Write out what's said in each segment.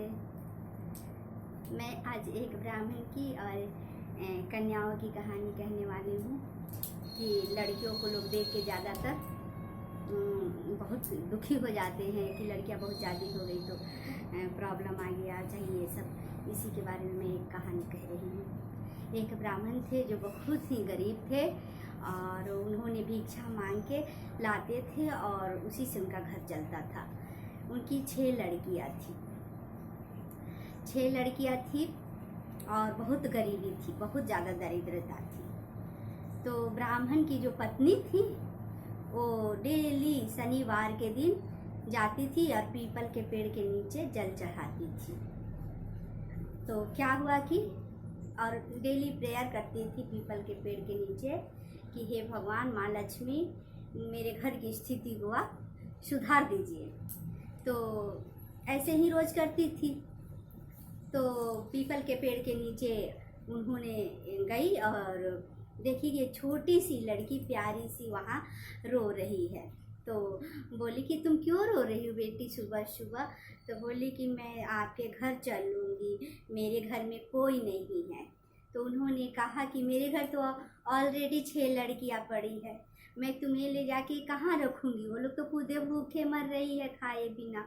राधे। मैं आज एक ब्राह्मण की और कन्याओं की कहानी कहने वाली हूँ कि लड़कियों को लोग देख के ज़्यादातर बहुत दुखी हो जाते हैं कि लड़कियाँ बहुत ज़्यादा हो गई तो प्रॉब्लम आ गया, चाहिए सब। इसी के बारे में मैं एक कहानी कह रही हूँ। एक ब्राह्मण थे जो बहुत ही गरीब थे और उन्होंने भिक्षा मांग के लाते थे और उसी से उनका घर चलता था। उनकी 6 लड़कियाँ थी, 6 लड़कियाँ थी और बहुत गरीबी थी, बहुत ज़्यादा दरिद्रता थी। तो ब्राह्मण की जो पत्नी थी वो डेली शनिवार के दिन जाती थी और पीपल के पेड़ के नीचे जल चढ़ाती थी। तो क्या हुआ कि और डेली प्रेयर करती थी पीपल के पेड़ के नीचे कि हे भगवान, माँ लक्ष्मी, मेरे घर की स्थिति को आप सुधार दीजिए। तो ऐसे ही रोज़ करती थी। तो पीपल के पेड़ के नीचे उन्होंने गई और देखी कि छोटी सी लड़की प्यारी सी वहाँ रो रही है। तो बोली कि तुम क्यों रो रही हो बेटी सुबह सुबह? तो बोली कि मैं आपके घर चलूँगी, मेरे घर में कोई नहीं है। तो उन्होंने कहा कि मेरे घर तो ऑलरेडी 6 लड़कियाँ पड़ी है, मैं तुम्हें ले जाके कहाँ रखूँगी? वो लोग तो खुदे भूखे मर रही है खाए बिना।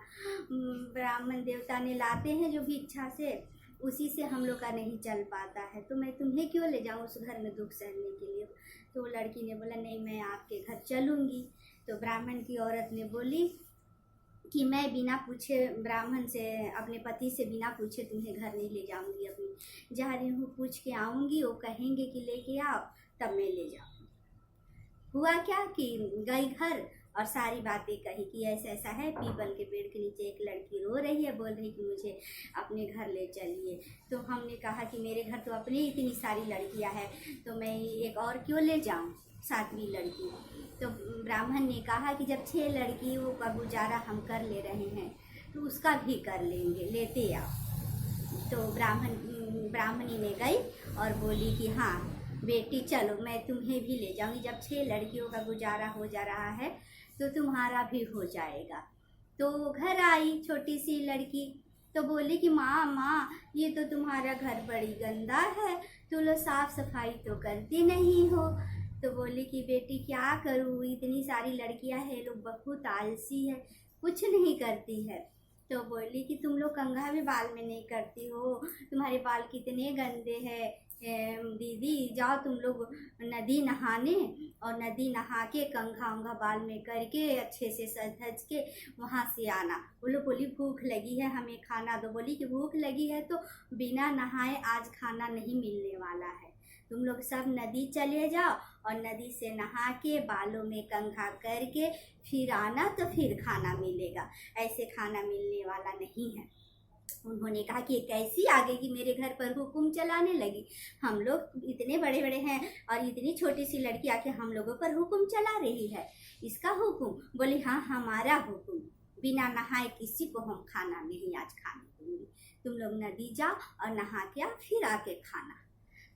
ब्राह्मण देवता ने लाते हैं जो भिक्षा से, उसी से हम लोग का नहीं चल पाता है, तो मैं तुम्हें क्यों ले जाऊँ उस घर में दुख सहने के लिए? तो लड़की ने बोला नहीं, मैं आपके घर चलूँगी। तो ब्राह्मण की औरत ने बोली कि मैं बिना पूछे ब्राह्मण से, अपने पति से बिना पूछे तुम्हें घर नहीं ले जाऊंगी, अपनी जा रही हूँ पूछ के आऊँगी, वो कहेंगे कि लेके आओ तब मैं ले जाऊँगी। हुआ क्या कि गई घर और सारी बातें कही कि ऐसा ऐसा है, पीपल के पेड़ के नीचे एक लड़की रो रही है, बोल रही कि मुझे अपने घर ले चलिए। तो हमने कहा कि मेरे घर तो अपनी इतनी सारी लड़कियां हैं, तो मैं एक और क्यों ले जाऊं, 7वीं लड़की। तो ब्राह्मण ने कहा कि जब 6 लड़कियों का गुजारा हम कर ले रहे हैं तो उसका भी कर लेंगे, लेते आओ। तो ब्राह्मणी ने गई और बोली कि हाँ बेटी चलो, मैं तुम्हें भी ले जाऊंगी, जब 6 लड़कियों का गुजारा हो जा रहा है तो तुम्हारा भी हो जाएगा। तो घर आई छोटी सी लड़की, तो बोली कि माँ ये तो तुम्हारा घर बड़ी गंदा है, तुम लोग साफ सफाई तो करती नहीं हो। तो बोली कि बेटी क्या करूँ, इतनी सारी लड़कियां हैं, लोग बहुत आलसी है, कुछ नहीं करती है। तो बोली कि तुम लोग कंघा भी बाल में नहीं करती हो, तुम्हारे बाल कितने गंदे हैं। दीदी जाओ तुम लोग नदी नहाने, और नदी नहा के कंघा उंघा बाल में करके अच्छे से सज धज के वहाँ से आना। वो लोग बोली भूख लगी है, हमें खाना दो। बोली कि भूख लगी है तो बिना नहाए आज खाना नहीं मिलने वाला है, तुम लोग सब नदी चले जाओ और नदी से नहा के बालों में कंघा करके फिर आना, तो फिर खाना मिलेगा, ऐसे खाना मिलने वाला नहीं है। उन्होंने कहा कि कैसी आ गई कि मेरे घर पर हुक्म चलाने लगी, हम लोग इतने बड़े बड़े हैं और इतनी छोटी सी लड़की आके हम लोगों पर हुक्म चला रही है, इसका हुक्म? बोली हाँ हमारा हुक्म, बिना नहाए किसी को हम खाना नहीं आज खाने दूंगी, तुम लोग नदी जाओ और नहा के आओ फिर आके खाना।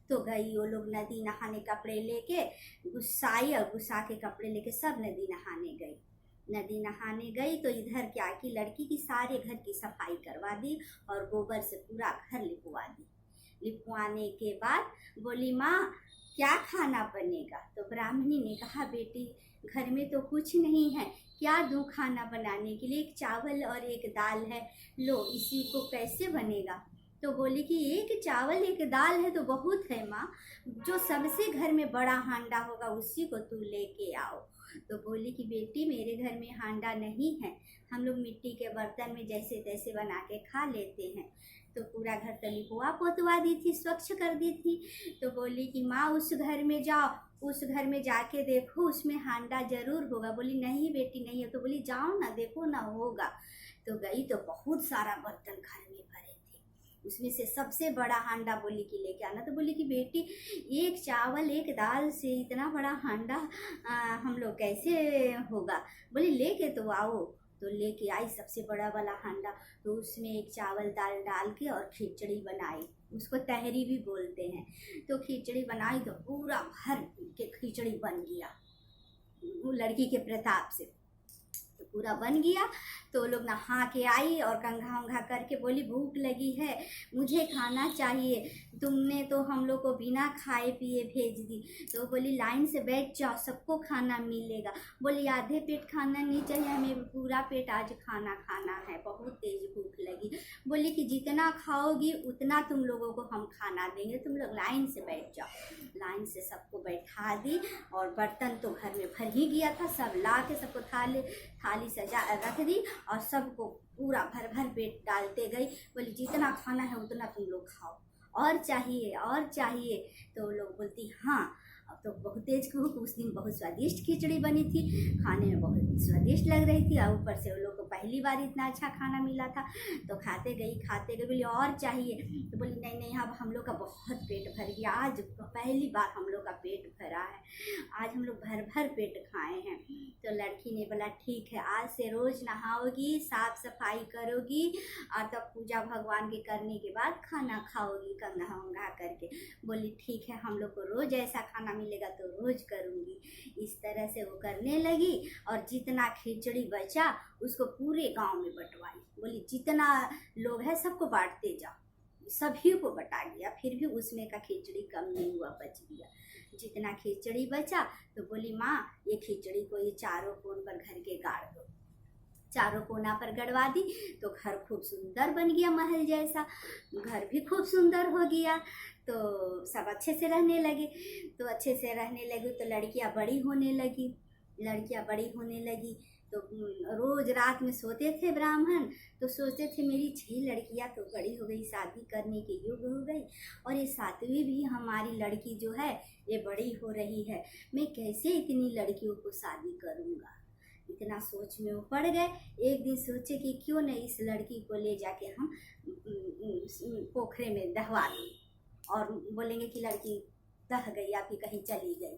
तो गई वो लोग नदी नहाने, कपड़े लेके गुस्साई और गुस्सा के कपड़े लेके सब नदी नहाने गई। नदी नहाने गई तो इधर क्या की लड़की की सारे घर की सफाई करवा दी और गोबर से पूरा घर लिपवा दी। लिपवाने के बाद बोली माँ क्या खाना बनेगा? तो ब्राह्मणी ने कहा बेटी घर में तो कुछ नहीं है, क्या दूँ खाना बनाने के लिए? एक चावल और एक दाल है, लो इसी को कैसे बनेगा? तो बोली कि एक चावल एक दाल है तो बहुत है माँ, जो सबसे घर में बड़ा हांडा होगा उसी को तू लेके आओ। तो बोली कि बेटी मेरे घर में हांडा नहीं है, हम लोग मिट्टी के बर्तन में जैसे तैसे बना के खा लेते हैं। तो पूरा घर तो लिपवा पोतवा दी थी, स्वच्छ कर दी थी। तो बोली कि माँ उस घर में जाओ, उस घर में जाके देखो उसमें हांडा जरूर होगा। बोली नहीं बेटी नहीं है। तो बोली जाओ ना देखो ना होगा। तो गई तो बहुत सारा बर्तन घर में भरे थे, उसमें से सबसे बड़ा हांडा बोली कि लेके आना। तो बोली कि बेटी एक चावल एक दाल से इतना बड़ा हांडा हम लोग कैसे होगा? बोली लेके तो आओ। तो लेके आई सबसे बड़ा वाला हांडा, तो उसमें एक चावल दाल डाल के और खिचड़ी बनाई, उसको तहरी भी बोलते हैं। तो खिचड़ी बनाई तो पूरा भर के खिचड़ी बन गया वो लड़की के प्रताप से। तो पूरा बन गया। तो लोग नहा के आई और कंघा उंघा करके बोली भूख लगी है, मुझे खाना चाहिए, तुमने तो हम लोग को बिना खाए पिए भेज दी। तो बोली लाइन से बैठ जाओ, सबको खाना मिलेगा। बोली आधे पेट खाना नहीं चाहिए, हमें पूरा पेट आज खाना खाना है, बहुत तेज भूख लगी। बोली कि जितना खाओगी उतना तुम लोगों को हम खाना देंगे, तुम लोग लाइन से बैठ जाओ। लाइन से सबको बैठा दी और बर्तन तो घर में भर ही गया था, सब ला के सबको थाली सजा रख दी और सबको पूरा भर भर पेट डालते गई। बोली जितना खाना है उतना तुम लोग खाओ, और चाहिए और चाहिए। तो लोग बोलती हाँ। अब तो बहुत तेज भूख, उस दिन बहुत स्वादिष्ट खिचड़ी बनी थी, खाने में बहुत स्वादिष्ट लग रही थी और ऊपर से उन लोग को पहली बार इतना अच्छा खाना मिला था। तो खाते गई बोली और चाहिए। तो बोली नहीं नहीं अब हम लोग का बहुत पेट भर गया, आज पहली बार हम लोग का पेट भरा है, आज हम लोग भर भर पेट खाए हैं। तो लड़की ने बोला ठीक है, आज से रोज नहाओगी, साफ सफाई करोगी और तब पूजा भगवान के करने के बाद खाना खाओगी कंघा उंघा करके। बोली ठीक है, हम लोग को रोज ऐसा खाना मिलेगा तो रोज करूँगी। इस तरह से वो करने लगी और जितना खिचड़ी बचा उसको पूरे गांव में बंटवाई। बोली जितना लोग है सबको बांटते जाओ, सभी को बटा गया, फिर भी उसमें का खिचड़ी कम नहीं हुआ, बच गया। जितना खिचड़ी बचा तो बोली माँ ये खिचड़ी को ये चारों कोण पर घर के गाड़ दो। चारों कोना पर गड़वा दी तो घर खूब सुंदर बन गया, महल जैसा घर भी खूब सुंदर हो गया। तो सब अच्छे से रहने लगे। तो अच्छे से रहने लगी तो लड़कियां बड़ी होने लगी। तो रोज रात में सोते थे ब्राह्मण, तो सोचते थे मेरी 6 लड़कियां तो बड़ी हो गई, शादी करने के योग्य हो गई, और ये 7वीं भी हमारी लड़की जो है ये बड़ी हो रही है, मैं कैसे इतनी लड़कियों को शादी करूँगा। इतना सोच में वो पड़ गए। एक दिन सोचे कि क्यों नहीं इस लड़की को ले जाके हम पोखरे में दहवा दें और बोलेंगे कि लड़की दह गई या फिर कहीं चली गई,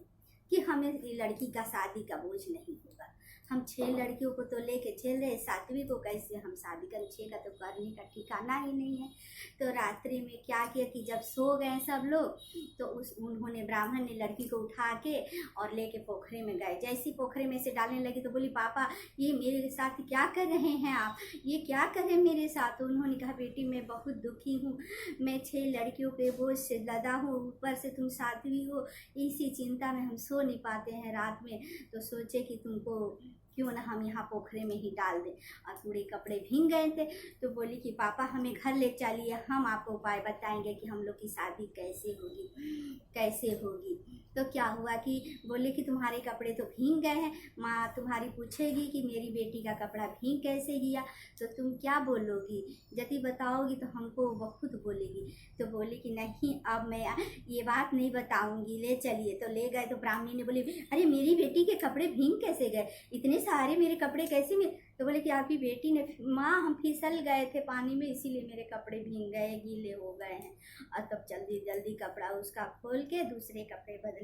कि हमें लड़की का शादी का बोझ नहीं होगा। हम 6 लड़कियों को तो लेके चल रहे, 7वीं को कैसे हम शादी करें, 6 का तो करने का ठिकाना ही नहीं है। तो रात्रि में क्या किया कि जब सो गए सब लोग तो उन्होंने ब्राह्मण ने लड़की को उठा के और लेके पोखरे में गए। जैसी पोखरे में से डालने लगी तो बोली पापा ये मेरे साथ क्या कर रहे हैं आप, ये क्या करें मेरे साथ। तो उन्होंने कहा बेटी मैं बहुत दुखी हूँ, मैं 6 लड़कियों के बोझ से लदा हूँ, ऊपर से तुम 7वीं हो, इसी चिंता में हम सो नहीं पाते हैं रात में। तो सोचे कि तुमको क्यों ना हम यहाँ पोखरे में ही डाल दें। और पूरे कपड़े भीग गए थे। तो बोली कि पापा हमें घर ले चलिए, हम आपको उपाय बताएंगे कि हम लोग की शादी कैसे होगी। तो क्या हुआ कि बोले कि तुम्हारे कपड़े तो भीग गए हैं, माँ तुम्हारी पूछेगी कि मेरी बेटी का कपड़ा भीग कैसे गया, तो तुम क्या बोलोगी, यदि बताओगी तो हमको बहुत बोलेगी। तो बोली कि नहीं अब मैं ये बात नहीं बताऊंगी, ले चलिए। तो ले गए। तो ब्राह्मणी ने बोली अरे मेरी बेटी के कपड़े भीग कैसे गए, इतने सारे मेरे कपड़े कैसे मिले। तो बोले कि आपकी बेटी ने, माँ हम फिसल गए थे पानी में इसीलिए मेरे कपड़े भीग गए, गीले हो गए हैं। और तब जल्दी जल्दी कपड़ा उसका खोल के दूसरे कपड़े बदली।